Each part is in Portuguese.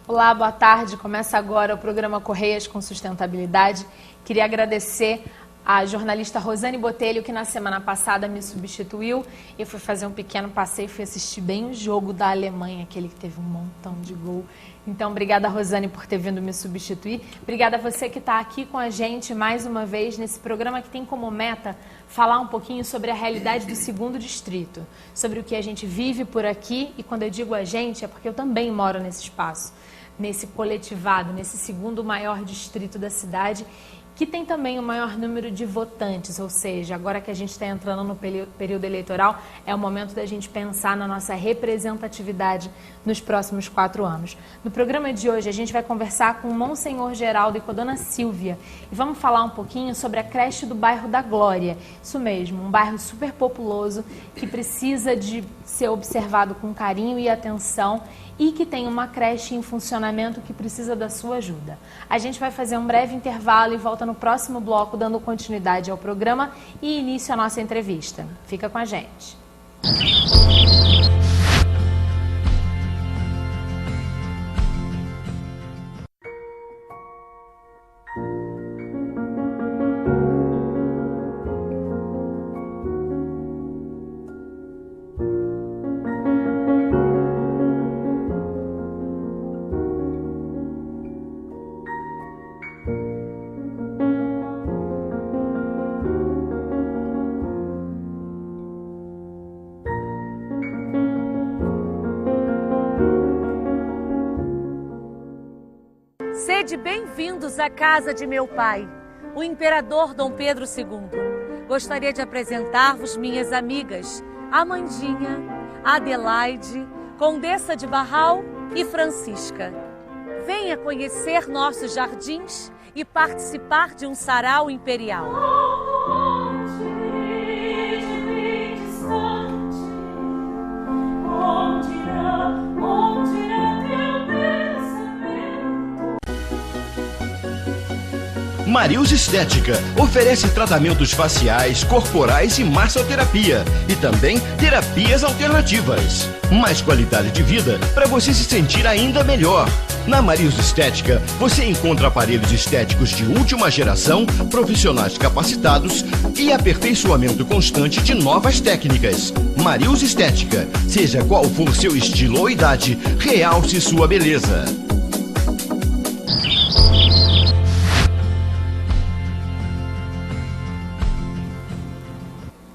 Olá, boa tarde. Começa agora o programa Correias com Sustentabilidade. Queria agradecer a jornalista Rosane Botelho, que na semana passada me substituiu. Eu fui fazer um pequeno passeio, fui assistir bem o jogo da Alemanha, aquele que teve um montão de gol. Então, obrigada, Rosane, por ter vindo me substituir. Obrigada a você que está aqui com a gente mais uma vez nesse programa que tem como meta falar um pouquinho sobre a realidade do 2º Distrito, sobre o que a gente vive por aqui. E quando eu digo a gente, é porque eu também moro nesse espaço, nesse coletivado, nesse 2º maior distrito da cidade, que tem também o maior número de votantes, ou seja, agora que a gente está entrando no período eleitoral, é o momento da gente pensar na nossa representatividade nos próximos 4 anos. No programa de hoje, a gente vai conversar com o Monsenhor Geraldo e com a Dona Silvia, e vamos falar um pouquinho sobre a creche do bairro da Glória. Isso mesmo, um bairro super populoso, que precisa de ser observado com carinho e atenção, e que tem uma creche em funcionamento que precisa da sua ajuda. A gente vai fazer um breve intervalo e volta no próximo bloco, dando continuidade ao programa e início à nossa entrevista. Fica com a gente. Sede bem-vindos à casa de meu pai, o imperador Dom Pedro II. Gostaria de apresentar-vos minhas amigas, Amandinha, Adelaide, Condessa de Barral e Francisca. Venha conhecer nossos jardins e participar de um sarau imperial. Marius Estética oferece tratamentos faciais, corporais e massoterapia e também terapias alternativas. Mais qualidade de vida para você se sentir ainda melhor. Na Marius Estética, você encontra aparelhos estéticos de última geração, profissionais capacitados e aperfeiçoamento constante de novas técnicas. Marius Estética, seja qual for seu estilo ou idade, realce sua beleza.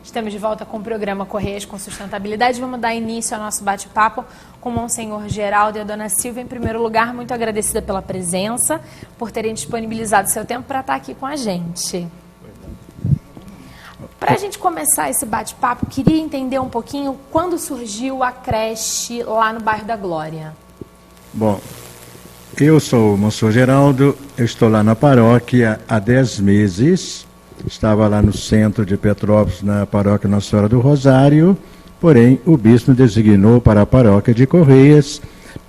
Estamos de volta com o programa Correias com Sustentabilidade. Vamos dar início ao nosso bate-papo com o Monsenhor Geraldo e a Dona Silvia. Em primeiro lugar, muito agradecida pela presença, por terem disponibilizado seu tempo para estar aqui com a gente. Para a gente começar esse bate-papo, queria entender um pouquinho quando surgiu a creche lá no bairro da Glória. Bom, eu sou o Monsenhor Geraldo, eu estou lá na paróquia há 10 meses. Estava lá no centro de Petrópolis, na paróquia Nossa Senhora do Rosário, porém o bispo designou para a paróquia de Correias,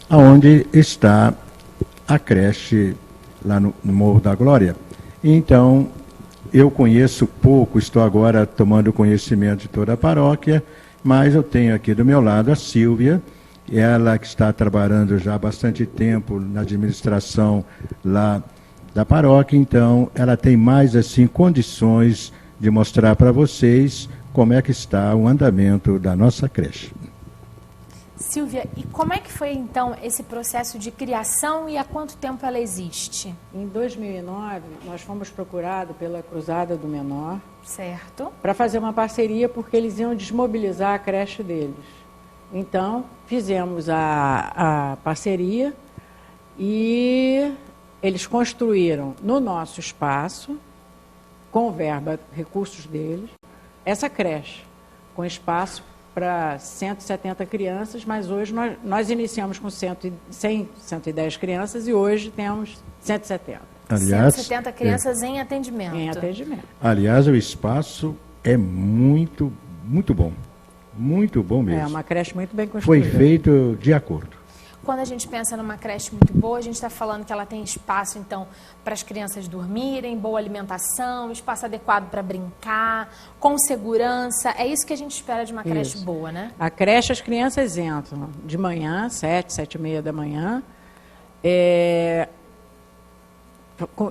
onde está a creche lá no Morro da Glória. Então, eu conheço pouco, estou agora tomando conhecimento de toda a paróquia, mas eu tenho aqui do meu lado a Silvia, ela que está trabalhando já há bastante tempo na administração lá da paróquia, então ela tem mais assim condições de mostrar para vocês como é que está o andamento da nossa creche. Silvia, e como é que foi então esse processo de criação e há quanto tempo ela existe? Em 2009, nós fomos procurados pela Cruzada do Menor, certo, para fazer uma parceria porque eles iam desmobilizar a creche deles. Então, fizemos a parceria e eles construíram no nosso espaço, com verba, recursos deles, essa creche, com espaço para 170 crianças, mas hoje nós iniciamos com 110 crianças e hoje temos 170. Aliás, 170 crianças em atendimento. Em atendimento. Aliás, o espaço é muito, muito bom. Muito bom mesmo. É uma creche muito bem construída. Foi feito de acordo. Quando a gente pensa numa creche muito boa, a gente está falando que ela tem espaço, então, para as crianças dormirem, boa alimentação, espaço adequado para brincar, com segurança. É isso que a gente espera de uma creche boa, né? A creche, as crianças entram de manhã, 7, 7h30 da manhã,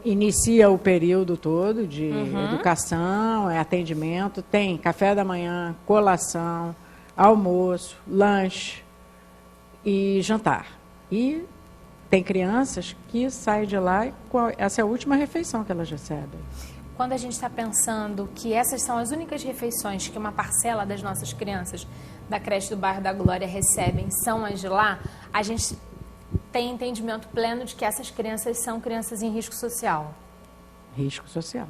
Inicia o período todo de educação, atendimento, tem café da manhã, colação, almoço, lanche e jantar. E tem crianças que saem de lá e essa é a última refeição que elas recebem. Quando a gente está pensando que essas são as únicas refeições que uma parcela das nossas crianças da creche do bairro da Glória recebem, são as de lá, a gente tem entendimento pleno de que essas crianças são crianças em risco social. Risco social.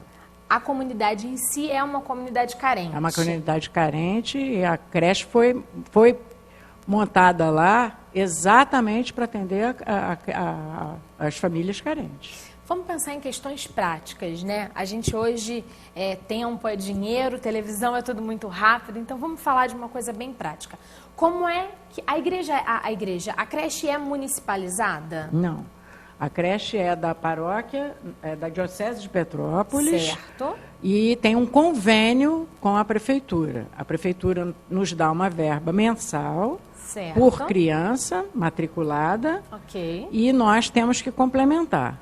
A comunidade em si é uma comunidade carente. É uma comunidade carente e a creche foi montada lá exatamente para atender as famílias carentes. Vamos pensar em questões práticas, né? A gente hoje tempo é dinheiro, televisão é tudo muito rápido, então vamos falar de uma coisa bem prática. Como é que a creche é municipalizada? Não. A creche é da paróquia, é da Diocese de Petrópolis. Certo. E tem um convênio com a prefeitura. A prefeitura nos dá uma verba mensal, certo, por criança matriculada. Ok. E nós temos que complementar.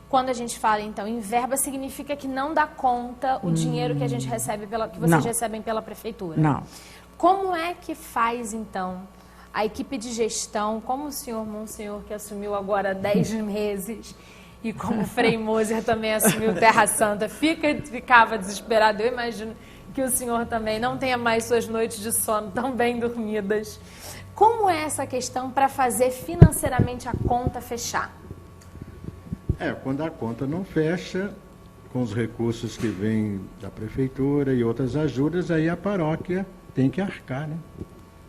Quando a gente fala, então, em verba, significa que não dá conta o dinheiro que a gente recebe, que vocês recebem pela prefeitura? Não. Como é que faz, então, a equipe de gestão, como o senhor Monsenhor, que assumiu agora há 10 meses, e como o Frei Moser também assumiu Terra Santa, ficava desesperado? Eu imagino que o senhor também não tenha mais suas noites de sono tão bem dormidas. Como é essa questão para fazer financeiramente a conta fechar? Quando a conta não fecha, com os recursos que vêm da prefeitura e outras ajudas, aí a paróquia tem que arcar, né?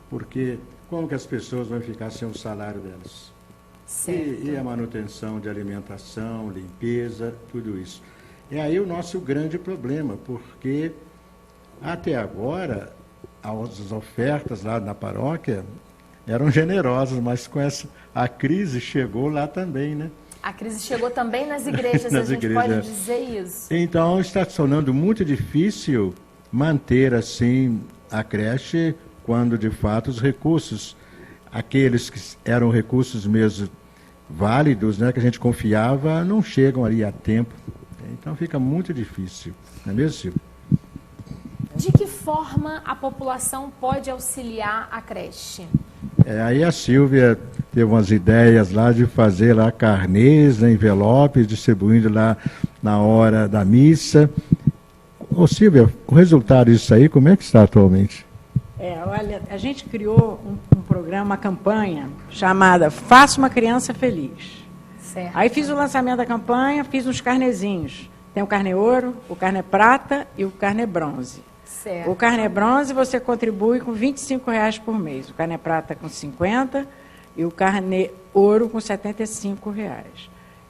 Porque como que as pessoas vão ficar sem o salário delas? E a manutenção de alimentação, limpeza, tudo isso. É aí o nosso grande problema, porque até agora as ofertas lá na paróquia eram generosas, mas com a crise chegou lá também, né? A crise chegou também nas igrejas, nas a gente igrejas. pode dizer isso. Então, está se tornando muito difícil manter, assim, a creche quando, de fato, os recursos, aqueles que eram recursos mesmo válidos, né, que a gente confiava, não chegam ali a tempo. Então, fica muito difícil. Não é mesmo, Silvio? De que forma a população pode auxiliar a creche? Aí a Silvia teve umas ideias lá de fazer lá carnês, né, envelopes, distribuindo lá na hora da missa. Ô Silvia, o resultado disso aí, como é que está atualmente? Olha, a gente criou um programa, uma campanha chamada Faça uma Criança Feliz. Certo. Aí fiz o lançamento da campanha, fiz uns carnezinhos. Tem o carnê ouro, o carnê prata e o carnê bronze. Certo. O carnê bronze você contribui com R$25 por mês, o carnê prata com 50 e o carnê ouro com R$75.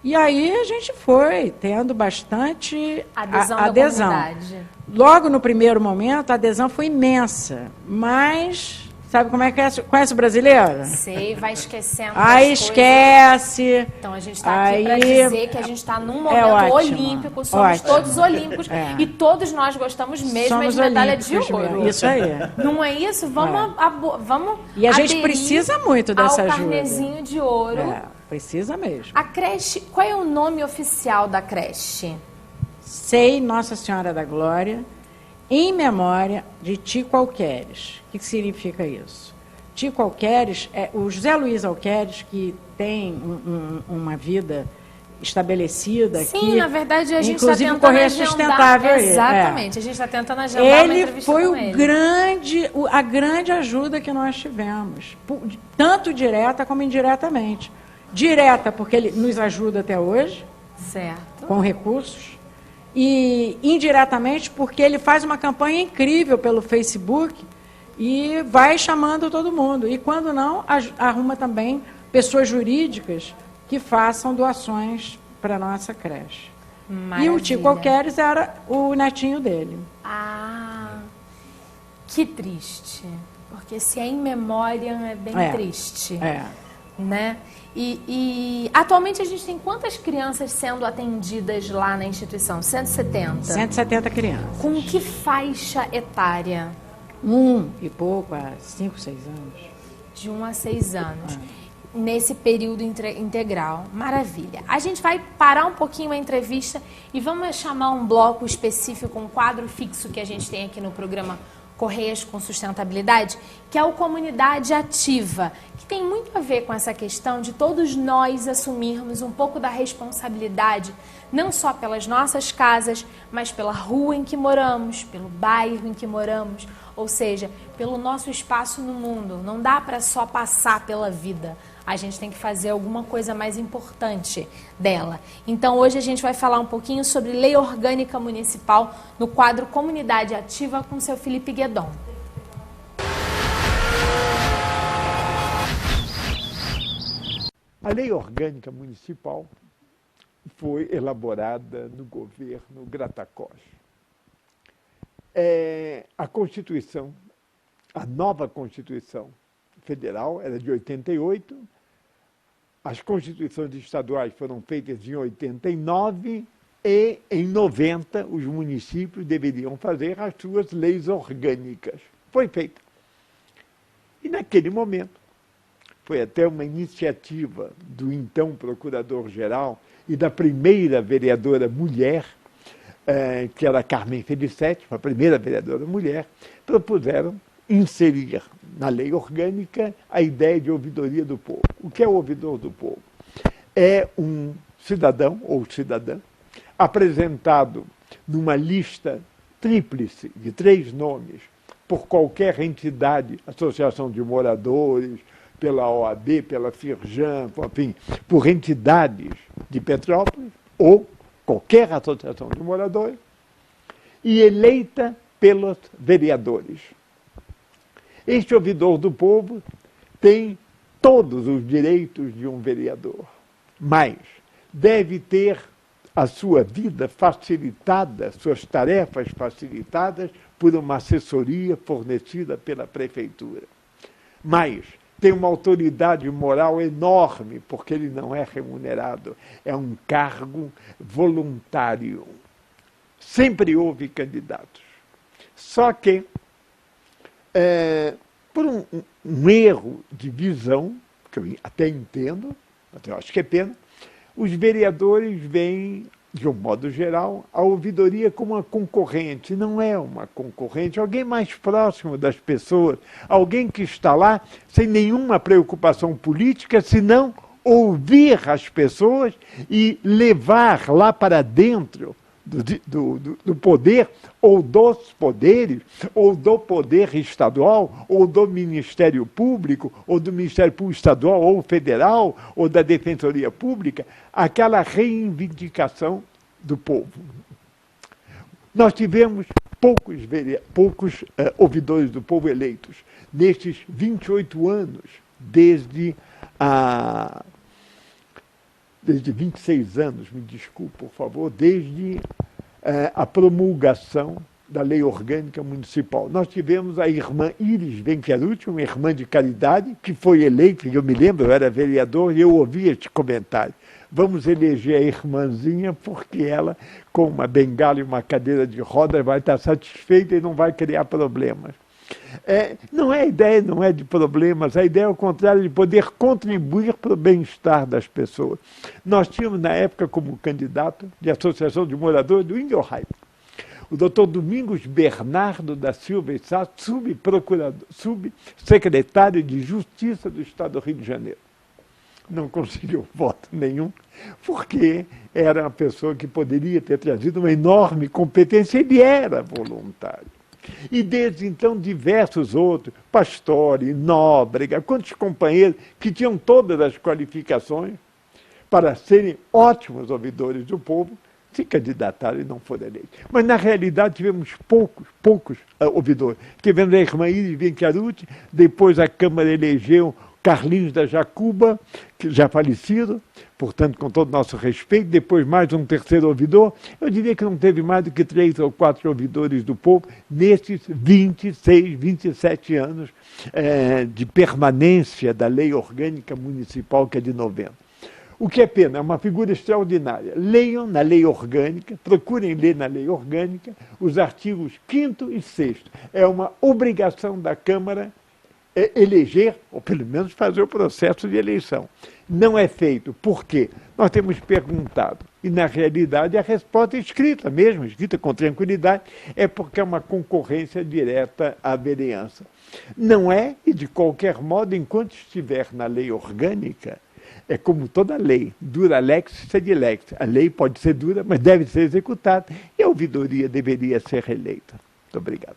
E aí a gente foi tendo bastante adesão. Da comunidade. Logo no primeiro momento a adesão foi imensa, mas sabe como é que é? Conhece o brasileiro? Sei, vai esquecendo. Aí esquece. Então a gente está aqui para dizer que a gente está num momento olímpico, somos todos olímpicos e todos nós gostamos mesmo de medalha de ouro. Isso aí. Não é isso? Vamos e a gente precisa muito dessa ajuda. Carnezinho de ouro. Precisa mesmo. A creche, qual é o nome oficial da creche? Sei Nossa Senhora da Glória, em memória de Tico Alqueres. O que significa isso? Tico Alqueres, o José Luiz Alqueres, que tem uma vida estabelecida aqui. Sim, na verdade a gente está tentando Correia Sustentável. Exatamente, a gente está tentando agendar uma entrevista com ele. Ele foi a grande ajuda que nós tivemos, tanto direta como indiretamente. Direta, porque ele nos ajuda até hoje, certo, com recursos, e indiretamente porque ele faz uma campanha incrível pelo Facebook e vai chamando todo mundo. E quando não, arruma também pessoas jurídicas que façam doações para a nossa creche. Maravilha. E o Tico Alqueres era o netinho dele. Ah, que triste. Porque se é em memória é bem triste. Né? E atualmente a gente tem quantas crianças sendo atendidas lá na instituição? 170? 170 crianças. Com que faixa etária? 1 e pouco, a 5, 6 anos. De 1 a 6 anos. nesse período integral. Maravilha. A gente vai parar um pouquinho a entrevista e vamos chamar um bloco específico, um quadro fixo que a gente tem aqui no programa Correias com Sustentabilidade, que é o Comunidade Ativa, que tem muito a ver com essa questão de todos nós assumirmos um pouco da responsabilidade, não só pelas nossas casas, mas pela rua em que moramos, pelo bairro em que moramos, ou seja, pelo nosso espaço no mundo. Não dá para só passar pela vida. A gente tem que fazer alguma coisa mais importante dela. Então, hoje a gente vai falar um pouquinho sobre lei orgânica municipal no quadro Comunidade Ativa com o seu Felipe Guedon. A lei orgânica municipal foi elaborada no governo Gratacós. A Constituição, a nova Constituição Federal, era de 88, as constituições estaduais foram feitas em 89 e em 90 os municípios deveriam fazer as suas leis orgânicas. Foi feito. E naquele momento, foi até uma iniciativa do então Procurador-Geral e da primeira vereadora mulher, que era Carmen Felicete, a primeira vereadora mulher, propuseram inserir na lei orgânica a ideia de ouvidoria do povo. O que é o ouvidor do povo? É um cidadão ou cidadã apresentado numa lista tríplice de 3 nomes por qualquer entidade, associação de moradores, pela OAB, pela Firjan, enfim, por entidades de Petrópolis ou qualquer associação de moradores, e eleita pelos vereadores. Este ouvidor do povo tem todos os direitos de um vereador, mas deve ter a sua vida facilitada, suas tarefas facilitadas por uma assessoria fornecida pela prefeitura. Mas tem uma autoridade moral enorme, porque ele não é remunerado, é um cargo voluntário. Sempre houve candidatos. Só que, por um erro de visão, que eu até entendo, até eu acho que é pena, os vereadores veem, de um modo geral, a ouvidoria como uma concorrente. Não é uma concorrente, alguém mais próximo das pessoas, alguém que está lá sem nenhuma preocupação política, senão ouvir as pessoas e levar lá para dentro do poder, ou dos poderes, ou do poder estadual, ou do Ministério Público, ou do Ministério Público Estadual ou Federal, ou da Defensoria Pública, aquela reivindicação do povo. Nós tivemos poucos ouvidores do povo eleitos nestes 28 anos, desde 26 anos, me desculpe, por favor, desde a promulgação da Lei Orgânica Municipal. Nós tivemos a irmã Iris Benqueruti, uma irmã de caridade, que foi eleita, eu me lembro, eu era vereador e eu ouvi este comentário. Vamos eleger a irmãzinha porque ela, com uma bengala e uma cadeira de rodas, vai estar satisfeita e não vai criar problemas. A ideia não é de problemas, a ideia é o contrário, de poder contribuir para o bem-estar das pessoas. Nós tínhamos, na época, como candidato de Associação de Moradores do Ingelheim, o doutor Domingos Bernardo da Silva e Sá, subsecretário de Justiça do Estado do Rio de Janeiro. Não conseguiu voto nenhum, porque era uma pessoa que poderia ter trazido uma enorme competência, ele era voluntário. E desde então diversos outros, Pastore, Nóbrega, quantos companheiros que tinham todas as qualificações para serem ótimos ouvidores do povo, se candidataram e não foram eleitos. Mas na realidade tivemos poucos ouvidores. Tivemos a irmã Iris Benqueruti, depois a Câmara elegeu Carlinhos da Jacuba, que já falecido, portanto, com todo o nosso respeito, depois mais um terceiro ouvidor. Eu diria que não teve mais do que 3 ou 4 ouvidores do povo nesses 26, 27 anos de permanência da Lei Orgânica Municipal, que é de 90. O que é pena, é uma figura extraordinária. Leiam na Lei Orgânica, procurem ler na Lei Orgânica os artigos 5º e 6º. É uma obrigação da Câmara eleger, ou pelo menos fazer o processo de eleição. Não é feito. Por quê? Nós temos perguntado. E, na realidade, a resposta é escrita mesmo, escrita com tranquilidade, é porque é uma concorrência direta à vereança. Não é, e de qualquer modo, enquanto estiver na lei orgânica, é como toda lei, dura lex, sed lex. A lei pode ser dura, mas deve ser executada, e a ouvidoria deveria ser reeleita. Muito obrigado.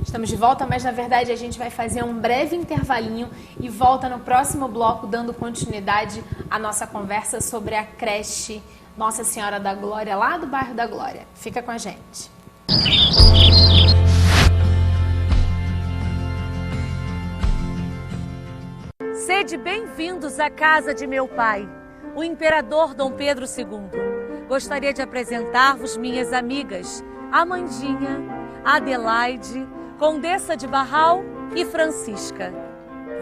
Estamos de volta, mas na verdade a gente vai fazer um breve intervalinho e volta no próximo bloco dando continuidade à nossa conversa sobre a creche Nossa Senhora da Glória, lá do bairro da Glória. Fica com a gente. Sede bem-vindos à casa de meu pai, o imperador Dom Pedro II. Gostaria de apresentar-vos minhas amigas, Amandinha, Adelaide, Condessa de Barral e Francisca.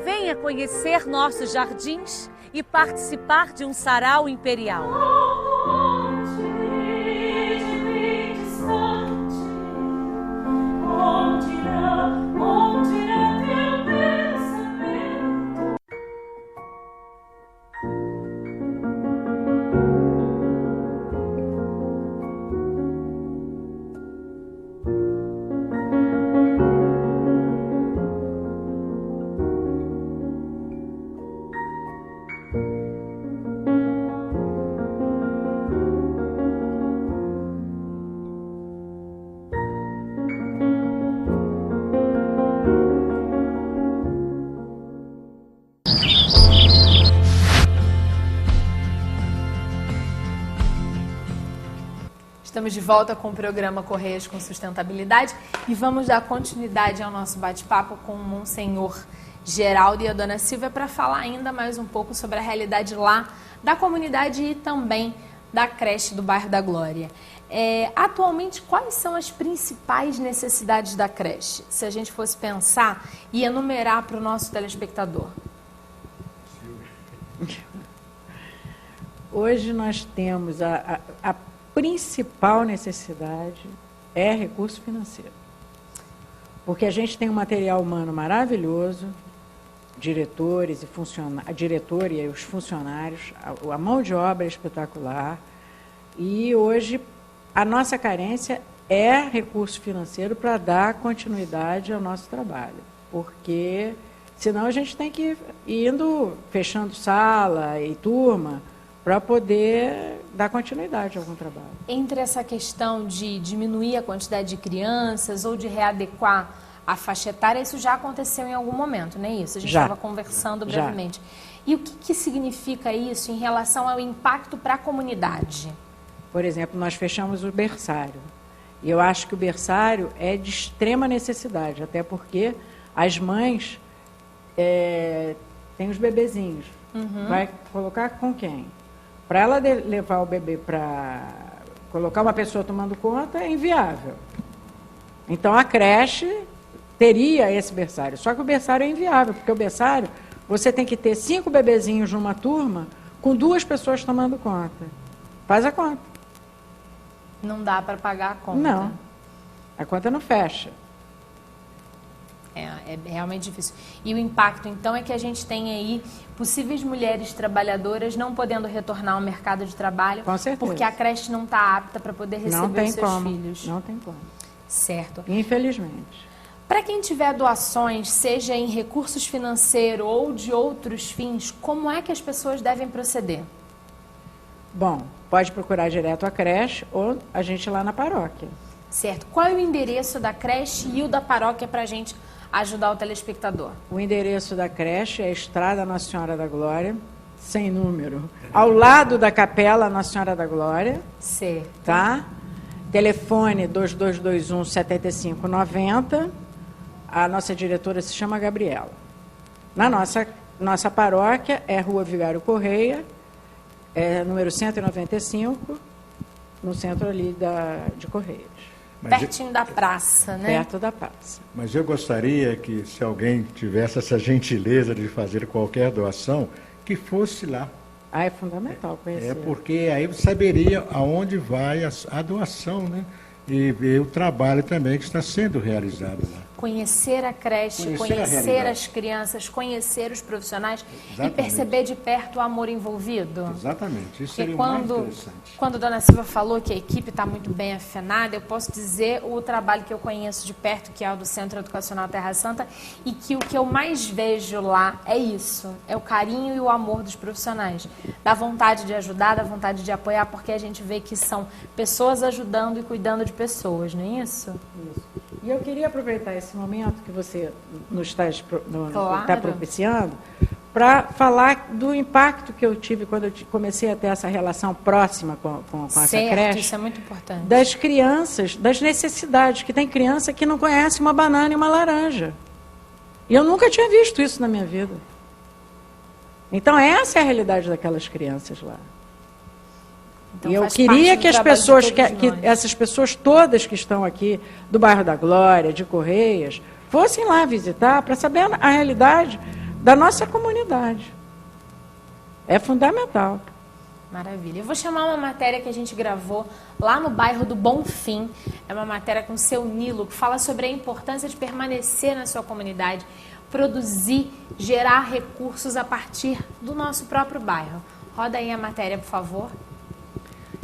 Venha conhecer nossos jardins e participar de um sarau imperial. Estamos de volta com o programa Correias com Sustentabilidade e vamos dar continuidade ao nosso bate-papo com o Monsenhor Geraldo e a Dona Silvia para falar ainda mais um pouco sobre a realidade lá da comunidade e também da creche do bairro da Glória. Atualmente, quais são as principais necessidades da creche? Se a gente fosse pensar e enumerar para o nosso telespectador. Hoje nós temos a principal necessidade é recurso financeiro. Porque a gente tem um material humano maravilhoso, diretores e funcionários, a diretoria e os funcionários, a mão de obra é espetacular, e hoje a nossa carência é recurso financeiro para dar continuidade ao nosso trabalho, porque senão a gente tem que ir indo, fechando sala e turma, para poder dar continuidade a algum trabalho. Entre essa questão de diminuir a quantidade de crianças ou de readequar a faixa etária, isso já aconteceu em algum momento, não é isso? A gente estava conversando brevemente. E o que significa isso em relação ao impacto para a comunidade? Por exemplo, nós fechamos o berçário. E eu acho que o berçário é de extrema necessidade, até porque as mães têm os bebezinhos. Vai colocar com quem? Para ela levar o bebê para colocar uma pessoa tomando conta é inviável. Então a creche teria esse berçário. Só que o berçário é inviável, porque o berçário você tem que ter 5 bebezinhos numa turma com 2 pessoas tomando conta. Faz a conta. Não dá para pagar a conta. Não. A conta não fecha. É realmente difícil. E o impacto, então, é que a gente tem aí possíveis mulheres trabalhadoras não podendo retornar ao mercado de trabalho. Com certeza. Porque a creche não está apta para poder receber os seus filhos. Não tem como. Certo. Infelizmente. Para quem tiver doações, seja em recursos financeiros ou de outros fins, como é que as pessoas devem proceder? Bom, pode procurar direto a creche ou a gente lá na paróquia. Certo. Qual é o endereço da creche e o da paróquia para a gente ajudar o telespectador? O endereço da creche é Estrada Nossa Senhora da Glória, sem número, ao lado da Capela Nossa Senhora da Glória. Certo. Tá? Telefone 2221-7590. A nossa diretora se chama Gabriela. Na nossa paróquia é Rua Vigário Correia, número 195, no centro ali de Correios. Pertinho da praça, né? Perto da praça. Mas eu gostaria que, se alguém tivesse essa gentileza de fazer qualquer doação, que fosse lá. Ah, é fundamental conhecer. Porque aí você saberia aonde vai a doação, né? e ver o trabalho também que está sendo realizado lá. Conhecer a creche, conhecer as crianças, conhecer os profissionais. Exatamente. E perceber de perto o amor envolvido. Exatamente, isso seria o mais interessante. Quando a dona Silva falou que a equipe está muito bem afinada, eu posso dizer o trabalho que eu conheço de perto, que é o do Centro Educacional Terra Santa, e que o que eu mais vejo lá é isso, é o carinho e o amor dos profissionais. Dá vontade de ajudar, dá vontade de apoiar, porque a gente vê que são pessoas ajudando e cuidando de pessoas, não é isso? Isso. E eu queria aproveitar esse momento que você nos está Claro. propiciando para falar do impacto que eu tive quando eu comecei a ter essa relação próxima com essa creche. Isso é muito importante. Das crianças, das necessidades, que tem criança que não conhece uma banana e uma laranja. E eu nunca tinha visto isso na minha vida. Então essa é a realidade daquelas crianças lá. Então, e eu queria que as pessoas, que essas pessoas todas que estão aqui do bairro da Glória, de Correias, fossem lá visitar para saber a realidade da nossa comunidade. É fundamental. Maravilha. Eu vou chamar uma matéria que a gente gravou lá no bairro do Bonfim. É uma matéria com o seu Nilo, que fala sobre a importância de permanecer na sua comunidade, produzir, gerar recursos a partir do nosso próprio bairro. Roda aí a matéria, por favor.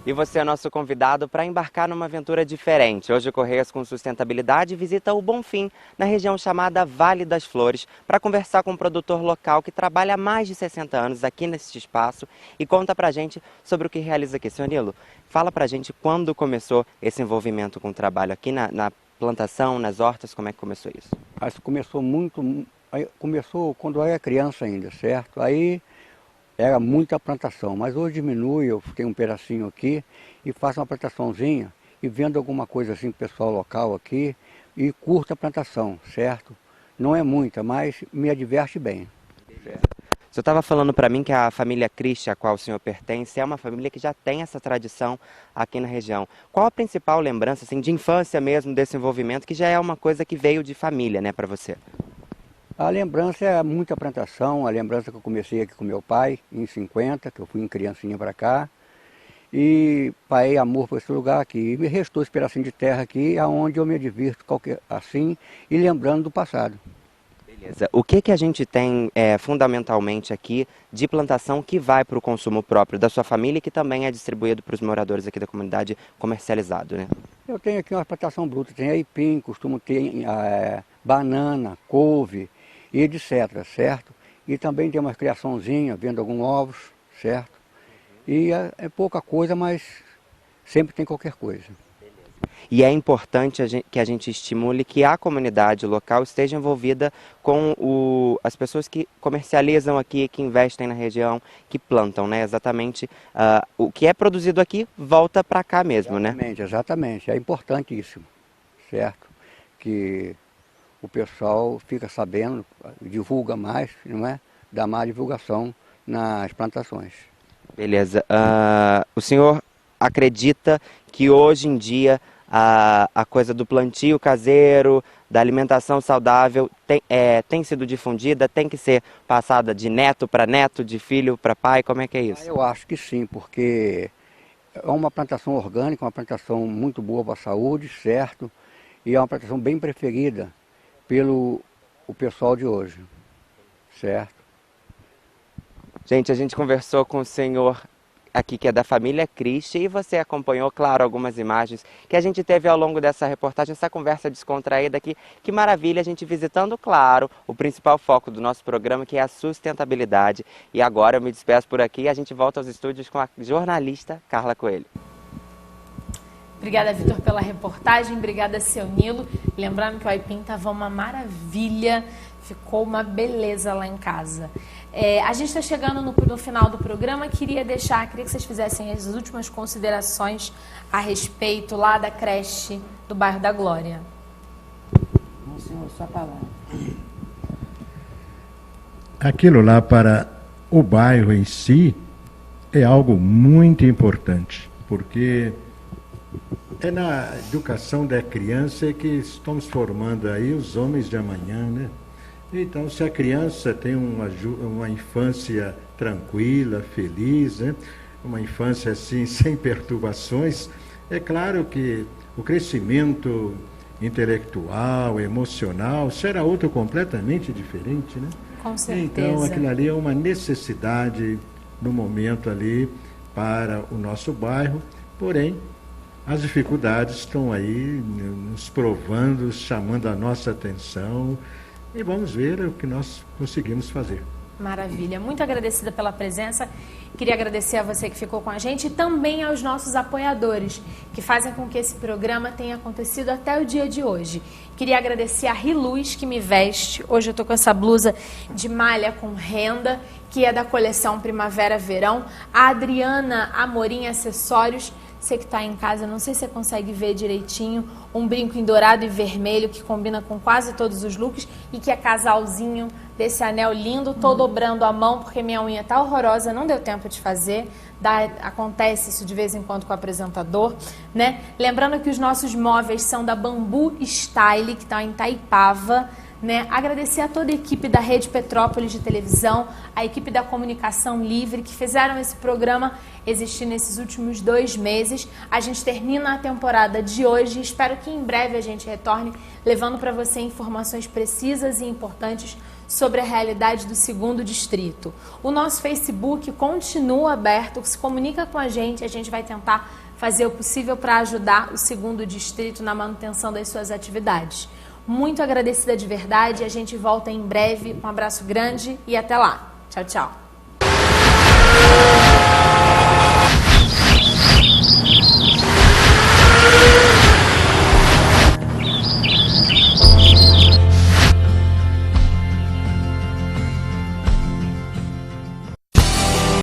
E você é nosso convidado para embarcar numa aventura diferente. Hoje o Correias com Sustentabilidade visita o Bonfim, na região chamada Vale das Flores, para conversar com um produtor local que trabalha há mais de 60 anos aqui nesse espaço e conta pra gente sobre o que realiza aqui. Senhor Nilo, fala pra gente quando começou esse envolvimento com o trabalho aqui na plantação, nas hortas, como é que começou isso? Isso começou quando eu era criança ainda, certo? Aí era muita plantação, mas hoje diminui, eu tenho um pedacinho aqui e faço uma plantaçãozinha e vendo alguma coisa assim pro pessoal local aqui e curto a plantação, certo? Não é muita, mas me adverte bem. Certo? O senhor estava falando para mim que a família Cristi, a qual o senhor pertence, é uma família que já tem essa tradição aqui na região. Qual a principal lembrança, assim, de infância mesmo desse envolvimento, que já é uma coisa que veio de família, né, para você? A lembrança é muita plantação, a lembrança que eu comecei aqui com meu pai, em 50, que eu fui em criancinha para cá, e paguei amor por esse lugar aqui. E me restou esse pedacinho de terra aqui, aonde eu me divirto assim, e lembrando do passado. Beleza. O que a gente tem fundamentalmente aqui de plantação que vai para o consumo próprio da sua família e que também é distribuído para os moradores aqui da comunidade comercializado, né? Eu tenho aqui uma plantação bruta, tem aipim, costumo ter banana, couve, e etc, certo? E também tem uma criaçãozinha, vendo alguns ovos, certo? E é pouca coisa, mas sempre tem qualquer coisa. E é importante que a gente estimule que a comunidade local esteja envolvida com as pessoas que comercializam aqui, que investem na região, que plantam, né? Exatamente o que é produzido aqui volta para cá mesmo, exatamente, né? Exatamente, é importantíssimo, certo? Que o pessoal fica sabendo, divulga mais, não é? Dá mais divulgação nas plantações. Beleza. O senhor acredita que hoje em dia a coisa do plantio caseiro, da alimentação saudável tem sido difundida, tem que ser passada de neto para neto, de filho para pai, como é que é isso? Eu acho que sim, porque é uma plantação orgânica, uma plantação muito boa para a saúde, certo? E é uma plantação bem preferida pelo pessoal de hoje, certo? Gente, a gente conversou com o senhor aqui que é da família Cristi e você acompanhou, claro, algumas imagens que a gente teve ao longo dessa reportagem, essa conversa descontraída aqui. Que maravilha a gente visitando, claro, o principal foco do nosso programa, que é a sustentabilidade. E agora eu me despeço por aqui e a gente volta aos estúdios com a jornalista Carla Coelho. Obrigada, Vitor, pela reportagem. Obrigada, seu Nilo. Lembrando que o aipim estava uma maravilha, ficou uma beleza lá em casa. A gente está chegando no final do programa. Queria que vocês fizessem as últimas considerações a respeito lá da creche do bairro da Glória. Senhor, sua palavra. Aquilo lá para o bairro em si é algo muito importante, porque é na educação da criança que estamos formando aí os homens de amanhã, né? Então, se a criança tem uma infância tranquila, feliz, né? Uma infância assim, sem perturbações, é claro que o crescimento intelectual, emocional, será outro completamente diferente, né? Com certeza. Então, aquilo ali é uma necessidade no momento ali para o nosso bairro, porém, as dificuldades estão aí nos provando, chamando a nossa atenção, e vamos ver o que nós conseguimos fazer. Maravilha, muito agradecida pela presença. Queria agradecer a você que ficou com a gente e também aos nossos apoiadores, que fazem com que esse programa tenha acontecido até o dia de hoje. Queria agradecer a Riluz, que me veste. Hoje eu estou com essa blusa de malha com renda, que é da coleção Primavera-Verão. A Adriana Amorim Acessórios. Você que está em casa, não sei se você consegue ver direitinho, um brinco em dourado e vermelho que combina com quase todos os looks e que é casalzinho desse anel lindo. Tô dobrando a mão porque minha unha tá horrorosa, não deu tempo de fazer. Acontece isso de vez em quando com o apresentador, né? Lembrando que os nossos móveis são da Bambu Style, que está em Itaipava. Né? Agradecer a toda a equipe da Rede Petrópolis de televisão, a equipe da Comunicação Livre, que fizeram esse programa existir nesses últimos 2 meses. A gente termina a temporada de hoje e espero que em breve a gente retorne levando para você informações precisas e importantes sobre a realidade do 2º Distrito. O nosso Facebook continua aberto, se comunica com a gente vai tentar fazer o possível para ajudar o 2º Distrito na manutenção das suas atividades. Muito agradecida de verdade, a gente volta em breve. Um abraço grande e até lá. Tchau, tchau.